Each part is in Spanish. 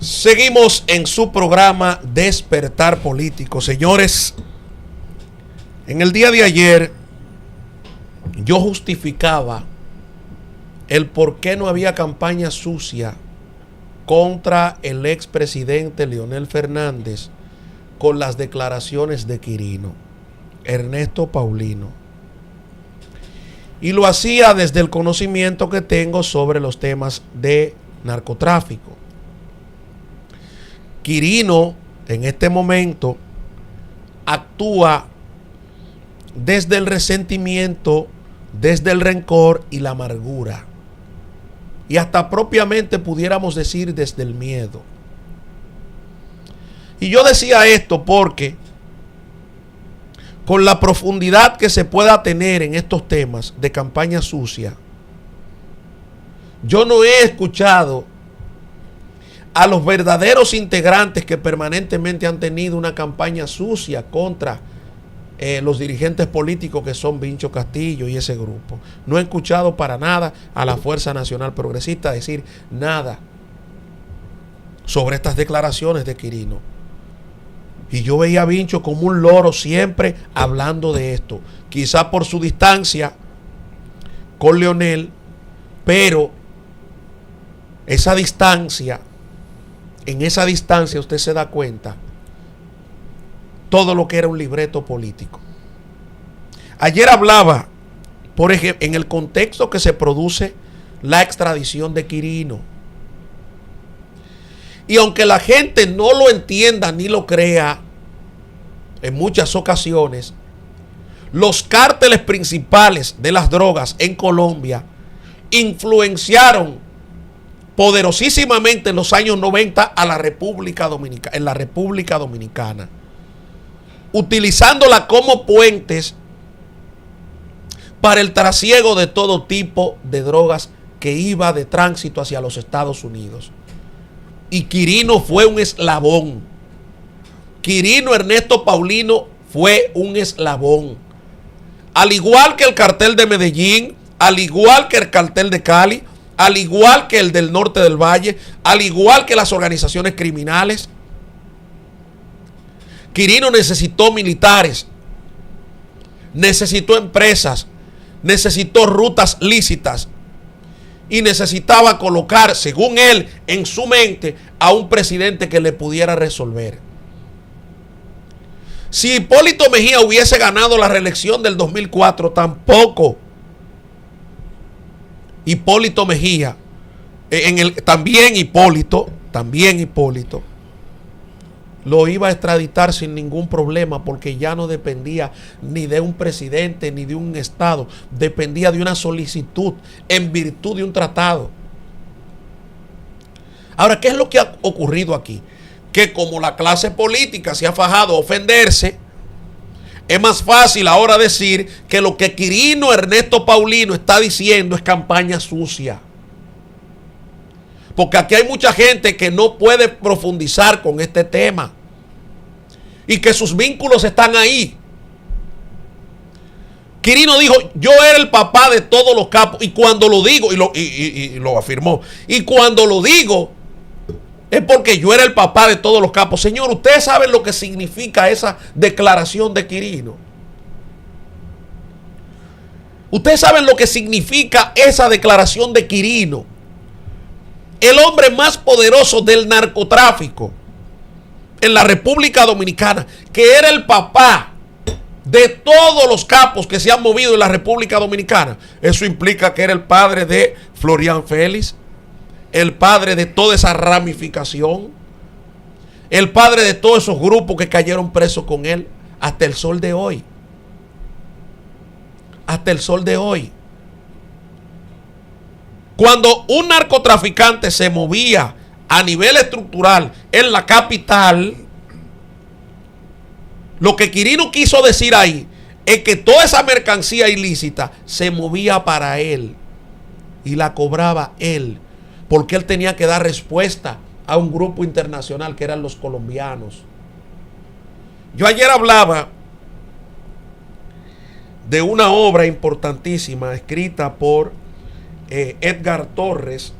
Seguimos en su programa Despertar Político. Señores, en el día de ayer yo justificaba el por qué no había campaña sucia contra el expresidente Leonel Fernández con las declaraciones de Quirino, Ernesto Paulino. Y lo hacía desde el conocimiento que tengo sobre los temas de narcotráfico. Quirino en este momento actúa desde el resentimiento, desde el rencor y la amargura. Y hasta propiamente pudiéramos decir desde el miedo. Y yo decía esto porque con la profundidad que se pueda tener en estos temas de campaña sucia, yo no he escuchado a los verdaderos integrantes que permanentemente han tenido una campaña sucia contra los dirigentes políticos que son Vincho Castillo y ese grupo. No he escuchado para nada a la Fuerza Nacional Progresista decir nada sobre estas declaraciones de Quirino. Y yo veía a Vincho como un loro siempre hablando de esto. Quizá por su distancia con Leonel, pero esa distancia, en esa distancia usted se da cuenta todo lo que era un libreto político. Ayer hablaba, por ejemplo, en el contexto que se produce la extradición de Quirino. Y aunque la gente no lo entienda ni lo crea, en muchas ocasiones, los cárteles principales de las drogas en Colombia influenciaron poderosísimamente en los años 90 a la República Dominicana, en la República Dominicana, utilizándola como puentes para el trasiego de todo tipo de drogas que iba de tránsito hacia los Estados Unidos. Y Quirino fue un eslabón. Quirino Ernesto Paulino fue un eslabón. Al igual que el cartel de Medellín, al igual que el cartel de Cali, al igual que el del norte del Valle, al igual que las organizaciones criminales. Quirino necesitó militares, necesitó empresas, necesitó rutas lícitas y necesitaba colocar, según él, en su mente a un presidente que le pudiera resolver. Si Hipólito Mejía hubiese ganado la reelección del 2004, tampoco Hipólito Mejía, también Hipólito, lo iba a extraditar sin ningún problema, porque ya no dependía ni de un presidente ni de un estado, dependía de una solicitud en virtud de un tratado. Ahora, ¿qué es lo que ha ocurrido aquí? Que como la clase política se ha fajado a ofenderse, es más fácil ahora decir que lo que Quirino Ernesto Paulino está diciendo es campaña sucia. Porque aquí hay mucha gente que no puede profundizar con este tema y que sus vínculos están ahí. Quirino dijo: yo era el papá de todos los capos, y cuando lo digo, y lo afirmó, y cuando lo digo es porque yo era el papá de todos los capos. Señor, ¿ustedes saben lo que significa esa declaración de Quirino? ¿Ustedes saben lo que significa esa declaración de Quirino? El hombre más poderoso del narcotráfico en la República Dominicana, que era el papá de todos los capos que se han movido en la República Dominicana. Eso implica que era el padre de Florian Félix, el padre de toda esa ramificación, el padre de todos esos grupos que cayeron presos con él hasta el sol de hoy. Hasta el sol de hoy. Cuando un narcotraficante se movía a nivel estructural en la capital, lo que Quirino quiso decir ahí es que toda esa mercancía ilícita se movía para él y la cobraba él, porque él tenía que dar respuesta a un grupo internacional que eran los colombianos. Yo ayer hablaba de una obra importantísima escrita por Edgar Torres,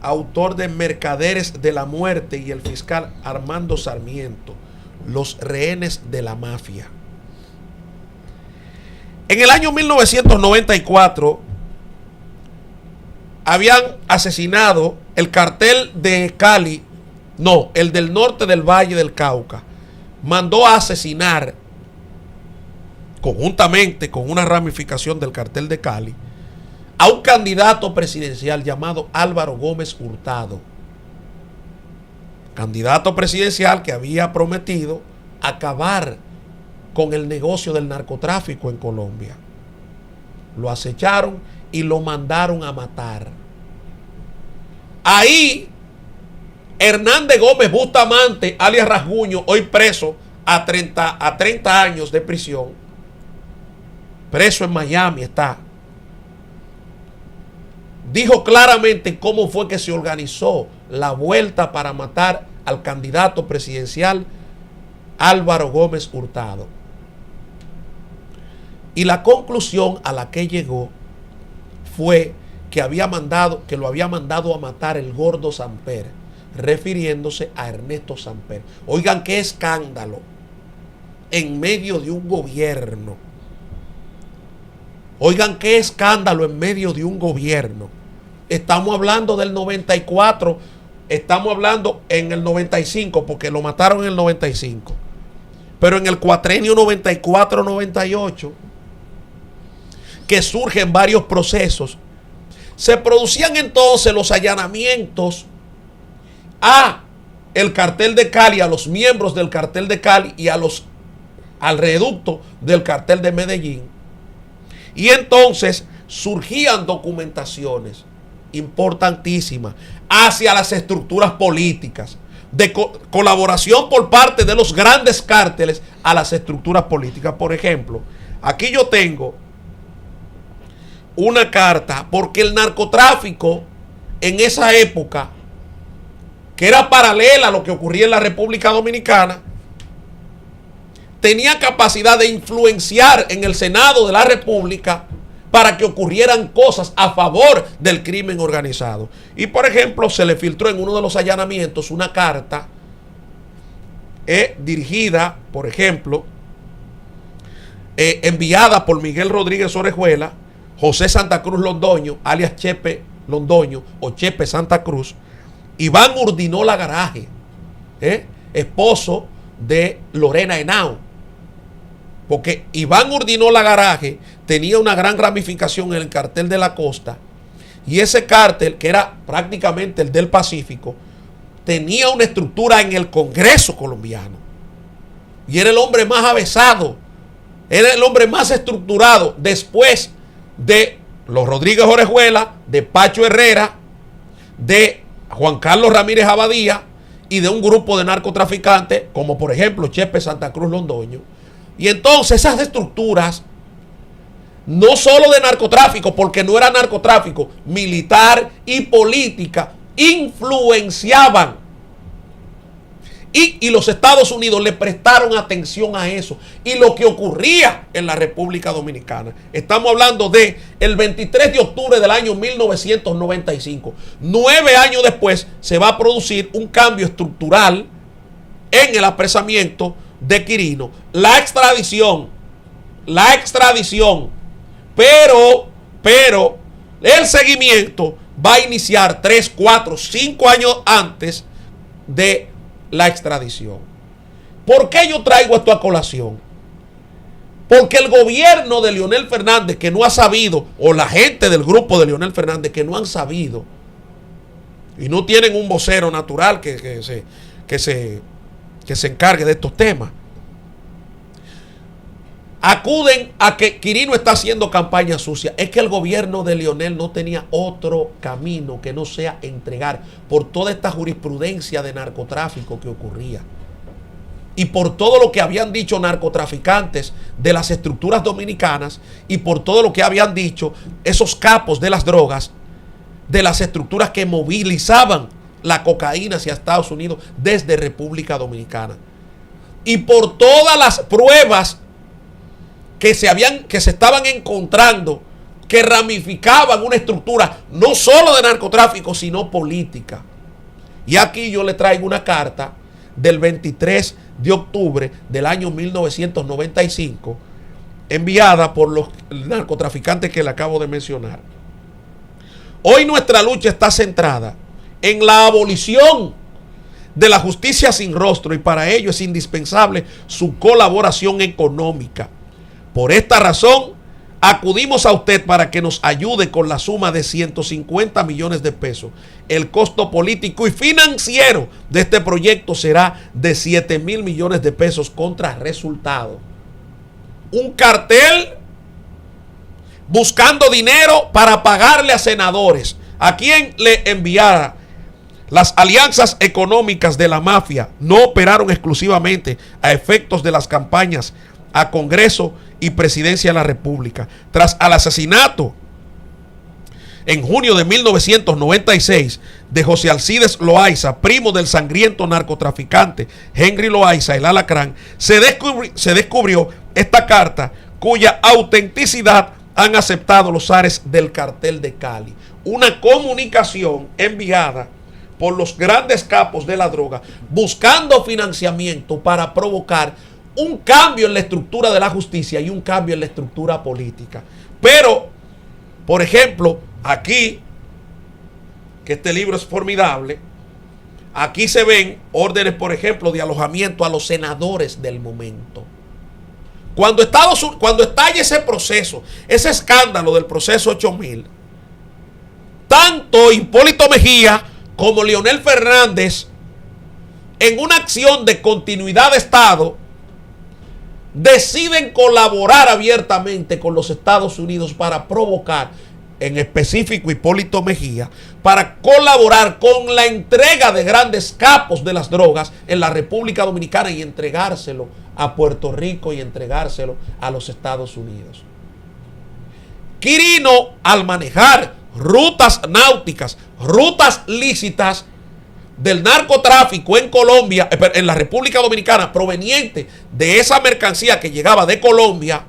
autor de Mercaderes de la Muerte, y el fiscal Armando Sarmiento, los rehenes de la mafia. En el año 1994 habían asesinado el cartel de Cali, no, el del norte del Valle del Cauca, mandó a asesinar conjuntamente con una ramificación del cartel de Cali a un candidato presidencial llamado Álvaro Gómez Hurtado, candidato presidencial que había prometido acabar con el negocio del narcotráfico en Colombia. Lo acecharon y lo mandaron a matar. Ahí, Hernández Gómez Bustamante, alias Rasguño, hoy preso a 30 años de prisión, preso en Miami está, dijo claramente cómo fue que se organizó la vuelta para matar al candidato presidencial Álvaro Gómez Hurtado. Y la conclusión a la que llegó fue que lo había mandado a matar el gordo Samper, refiriéndose a Ernesto Samper. Oigan qué escándalo en medio de un gobierno. Oigan qué escándalo en medio de un gobierno. Estamos hablando del 94, estamos hablando en el 95, porque lo mataron en el 95. Pero en el cuatrenio 94-98, que surgen varios procesos, se producían entonces los allanamientos a el cartel de Cali, a los miembros del cartel de Cali y al reducto del cartel de Medellín. Y entonces surgían documentaciones importantísimas hacia las estructuras políticas, de colaboración por parte de los grandes cárteles a las estructuras políticas. Por ejemplo, aquí yo tengo una carta, porque el narcotráfico en esa época, que era paralela a lo que ocurría en la República Dominicana, tenía capacidad de influenciar en el Senado de la República para que ocurrieran cosas a favor del crimen organizado. Y por ejemplo, se le filtró en uno de los allanamientos una carta dirigida, por ejemplo, enviada por Miguel Rodríguez Orejuela, José Santa Cruz Londoño, alias Chepe Londoño o Chepe Santa Cruz, Iván Urdinola Garaje, esposo de Lorena Henao. Porque Iván Urdinola Garaje tenía una gran ramificación en el cartel de la costa, y ese cártel, que era prácticamente el del Pacífico, tenía una estructura en el Congreso colombiano, y era el hombre más avesado, era el hombre más estructurado después de los Rodríguez Orejuela, de Pacho Herrera, de Juan Carlos Ramírez Abadía y de un grupo de narcotraficantes como por ejemplo Chepe Santa Cruz Londoño. Y entonces esas estructuras, no solo de narcotráfico, porque no era narcotráfico, militar y política, influenciaban. Y los Estados Unidos le prestaron atención a eso y lo que ocurría en la República Dominicana. Estamos hablando de el 23 de octubre del año 1995. 9 años después se va a producir un cambio estructural en el apresamiento de Quirino. La extradición. Pero el seguimiento va a iniciar 3, 4, 5 años antes de la extradición. ¿Por qué yo traigo esto a colación? Porque el gobierno de Leonel Fernández, que no ha sabido, o la gente del grupo de Leonel Fernández que no han sabido, y no tienen un vocero natural que se encargue de estos temas, acuden a que Quirino está haciendo campaña sucia. Es que el gobierno de Leonel no tenía otro camino que no sea entregar por toda esta jurisprudencia de narcotráfico que ocurría, y por todo lo que habían dicho narcotraficantes de las estructuras dominicanas, y por todo lo que habían dicho esos capos de las drogas, de las estructuras que movilizaban la cocaína hacia Estados Unidos desde República Dominicana, y por todas las pruebas que se estaban encontrando que ramificaban una estructura no solo de narcotráfico, sino política. Y aquí yo le traigo una carta del 23 de octubre del año 1995, enviada por los narcotraficantes que le acabo de mencionar. Hoy nuestra lucha está centrada en la abolición de la justicia sin rostro y para ello es indispensable su colaboración económica. Por esta razón, acudimos a usted para que nos ayude con la suma de 150 millones de pesos. El costo político y financiero de este proyecto será de 7,000 millones de pesos contra resultado. Un cartel buscando dinero para pagarle a senadores, a quien le enviara. Las alianzas económicas de la mafia no operaron exclusivamente a efectos de las campañas a Congreso y Presidencia de la República. Tras el asesinato en junio de 1996 de José Alcides Loaiza, primo del sangriento narcotraficante Henry Loaiza, el Alacrán, se descubrió esta carta cuya autenticidad han aceptado los ares del cartel de Cali. Una comunicación enviada por los grandes capos de la droga buscando financiamiento para provocar un cambio en la estructura de la justicia y un cambio en la estructura política. Pero, por ejemplo, aquí, que este libro es formidable, aquí se ven órdenes, por ejemplo, de alojamiento a los senadores del momento. Cuando estalle ese proceso, ese escándalo del proceso 8000, tanto Hipólito Mejía como Leonel Fernández, en una acción de continuidad de Estado, deciden colaborar abiertamente con los Estados Unidos para provocar, en específico Hipólito Mejía, para colaborar con la entrega de grandes capos de las drogas en la República Dominicana y entregárselo a Puerto Rico y entregárselo a los Estados Unidos. Quirino, al manejar rutas náuticas, rutas lícitas del narcotráfico en Colombia, en la República Dominicana, proveniente de esa mercancía que llegaba de Colombia,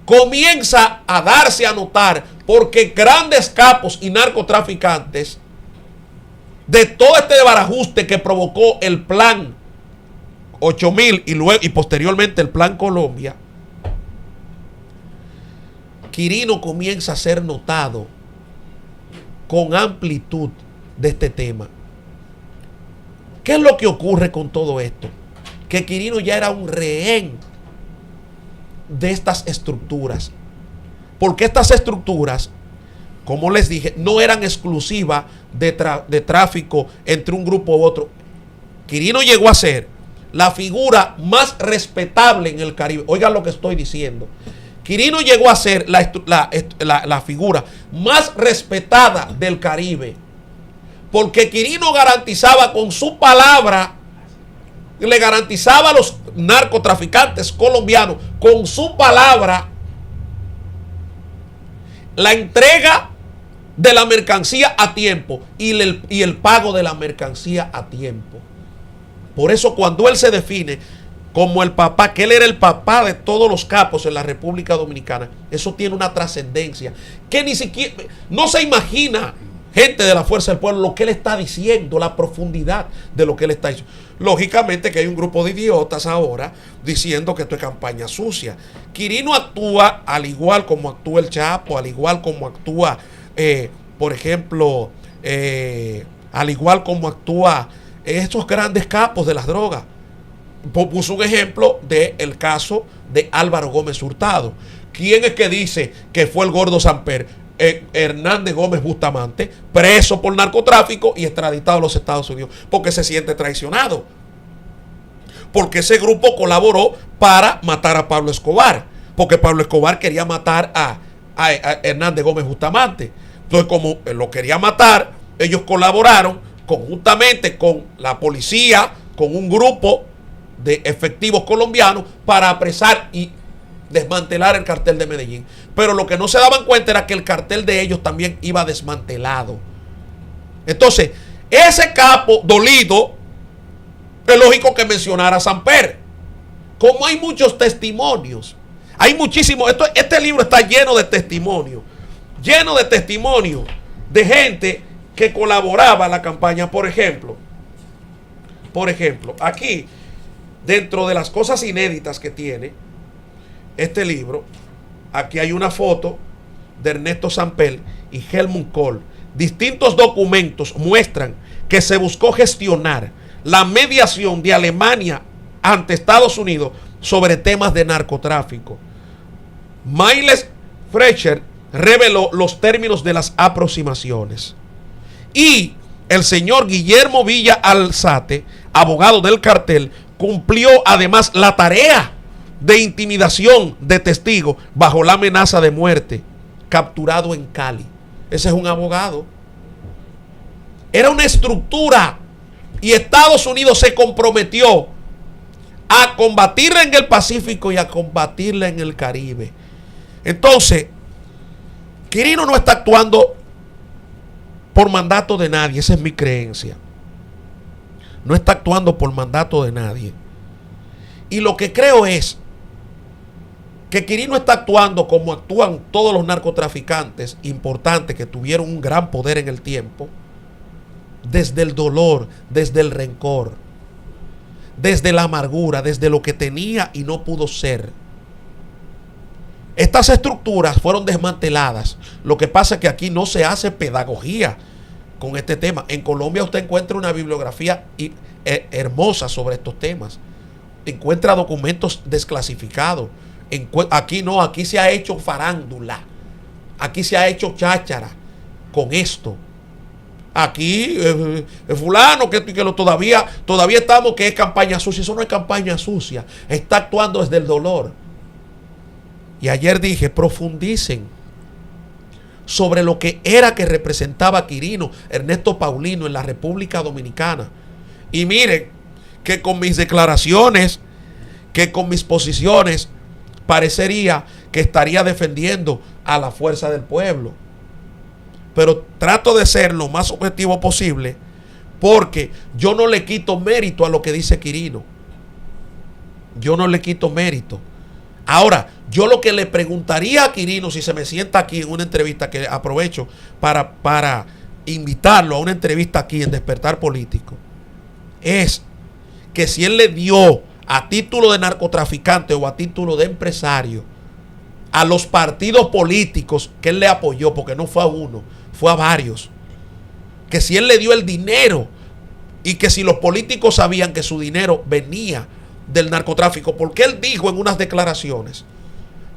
comienza a darse a notar porque grandes capos y narcotraficantes de todo este desbarajuste que provocó el plan 8000 y posteriormente el plan Colombia, Quirino comienza a ser notado con amplitud de este tema. ¿Qué es lo que ocurre con todo esto? Que Quirino ya era un rehén de estas estructuras, porque estas estructuras, como les dije, no eran exclusivas de tráfico entre un grupo u otro. Quirino llegó a ser la figura más respetable en el Caribe. Oigan lo que estoy diciendo. Quirino llegó a ser la figura más respetada del Caribe, porque Quirino garantizaba con su palabra, le garantizaba a los narcotraficantes colombianos con su palabra la entrega de la mercancía a tiempo y el pago de la mercancía a tiempo. Por eso cuando él se define como el papá, que él era el papá de todos los capos en la República Dominicana, eso tiene una trascendencia que ni siquiera, no se imagina gente de la Fuerza del Pueblo lo que él está diciendo, la profundidad de lo que él está diciendo. Lógicamente que hay un grupo de idiotas ahora diciendo que esto es campaña sucia. Quirino actúa al igual como actúa el Chapo, al igual como actúa, por ejemplo, al igual como actúa estos grandes capos de las drogas. Puso un ejemplo del caso de Álvaro Gómez Hurtado. ¿Quién es que dice que fue el gordo Samper? Hernández Gómez Bustamante, preso por narcotráfico y extraditado a los Estados Unidos, porque se siente traicionado, porque ese grupo colaboró para matar a Pablo Escobar, porque Pablo Escobar quería matar a Hernández Gómez Bustamante. Entonces, como lo quería matar, ellos colaboraron conjuntamente con la policía, con un grupo de efectivos colombianos para apresar y desmantelar el cartel de Medellín. Pero lo que no se daban cuenta era que el cartel de ellos también iba desmantelado. Entonces, ese capo dolido, es lógico que mencionara a Samper. Como hay muchos testimonios, Hay muchísimo, este libro está lleno de testimonios de gente que colaboraba en la campaña. Por ejemplo, aquí, dentro de las cosas inéditas que tiene este libro, aquí hay una foto de Ernesto Samper y Helmut Kohl. Distintos documentos muestran que se buscó gestionar la mediación de Alemania ante Estados Unidos sobre temas de narcotráfico. Miles Fleischer reveló los términos de las aproximaciones. Y el señor Guillermo Villa Alzate, abogado del cartel, cumplió además la tarea de intimidación de testigos bajo la amenaza de muerte, capturado en Cali. Ese es un abogado. Era una estructura y Estados Unidos se comprometió a combatirla en el Pacífico y a combatirla en el Caribe. Entonces, Quirino no está actuando por mandato de nadie, esa es mi creencia. No está actuando por mandato de nadie. Y lo que creo es que Quirino está actuando como actúan todos los narcotraficantes importantes que tuvieron un gran poder en el tiempo, desde el dolor, desde el rencor, desde la amargura, desde lo que tenía y no pudo ser. Estas estructuras fueron desmanteladas. Lo que pasa es que aquí no se hace pedagogía con este tema. En Colombia usted encuentra una bibliografía hermosa sobre estos temas. Encuentra documentos desclasificados. Aquí no, aquí se ha hecho farándula. Aquí se ha hecho cháchara con esto. Aquí, fulano, todavía estamos, que es campaña sucia. Eso no es campaña sucia. Está actuando desde el dolor. Y ayer dije, profundicen sobre lo que era que representaba Quirino, Ernesto Paulino en la República Dominicana. Y miren que con mis declaraciones, que con mis posiciones, parecería que estaría defendiendo a la fuerza del pueblo. Pero trato de ser lo más objetivo posible, porque yo no le quito mérito a lo que dice Quirino. Yo no le quito mérito. Ahora, yo lo que le preguntaría a Quirino, si se me sienta aquí en una entrevista, que aprovecho para invitarlo a una entrevista aquí en Despertar Político, es que si él le dio a título de narcotraficante o a título de empresario a los partidos políticos que él le apoyó, porque no fue a uno, fue a varios, que si él le dio el dinero y que si los políticos sabían que su dinero venía del narcotráfico, porque él dijo en unas declaraciones,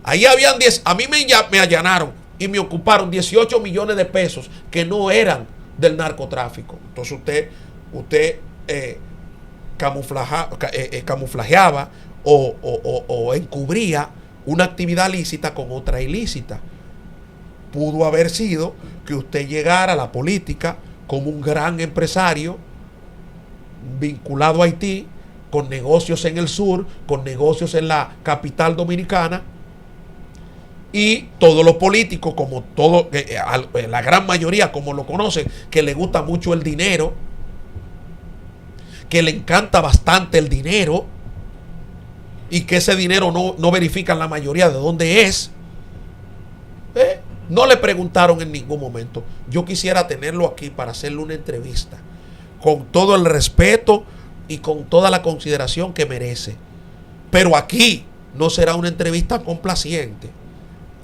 ahí habían 10, a mí me allanaron y me ocuparon 18 millones de pesos que no eran del narcotráfico. Entonces usted camuflajeaba o encubría una actividad lícita con otra ilícita. Pudo haber sido que usted llegara a la política como un gran empresario vinculado a Haití, con negocios en el sur, con negocios en la capital dominicana, y todos los políticos, como todo, la gran mayoría, como lo conocen, que le gusta mucho el dinero, que le encanta bastante el dinero, y que ese dinero no verifican la mayoría de dónde es. No le preguntaron en ningún momento. Yo quisiera tenerlo aquí para hacerle una entrevista con todo el respeto y con toda la consideración que merece. Pero aquí no será una entrevista complaciente.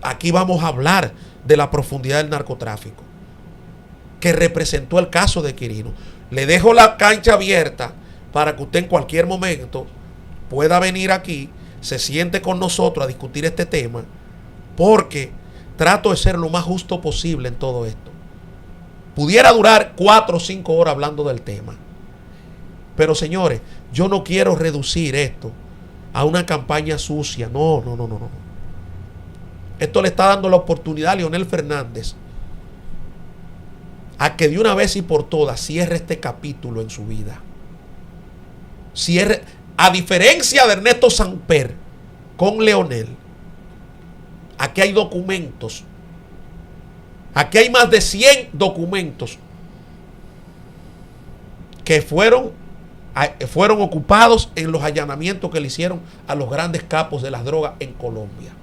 Aquí vamos a hablar de la profundidad del narcotráfico que representó el caso de Quirino. Le dejo la cancha abierta para que usted en cualquier momento pueda venir aquí, se siente con nosotros a discutir este tema, porque trato de ser lo más justo posible en todo esto. Pudiera durar 4 o 5 horas hablando del tema. Pero señores, yo no quiero reducir esto a una campaña sucia. No. Esto le está dando la oportunidad a Leonel Fernández a que de una vez y por todas cierre este capítulo en su vida. Cierre, a diferencia de Ernesto Samper con Leonel, aquí hay documentos. Aquí hay más de 100 documentos que fueron ocupados en los allanamientos que le hicieron a los grandes capos de las drogas en Colombia.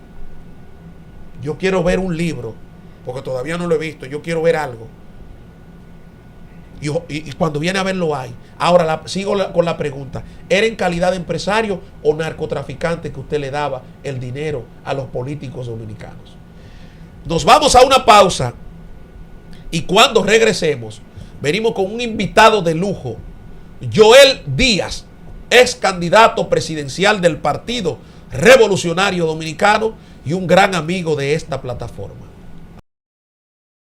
Yo quiero ver un libro, porque todavía no lo he visto, yo quiero ver algo. Y cuando viene a verlo hay. Ahora sigo con la pregunta. ¿Era en calidad de empresario o narcotraficante que usted le daba el dinero a los políticos dominicanos? Nos vamos a una pausa y cuando regresemos, venimos con un invitado de lujo, Joel Díaz, ex candidato presidencial del Partido Revolucionario Dominicano y un gran amigo de esta plataforma.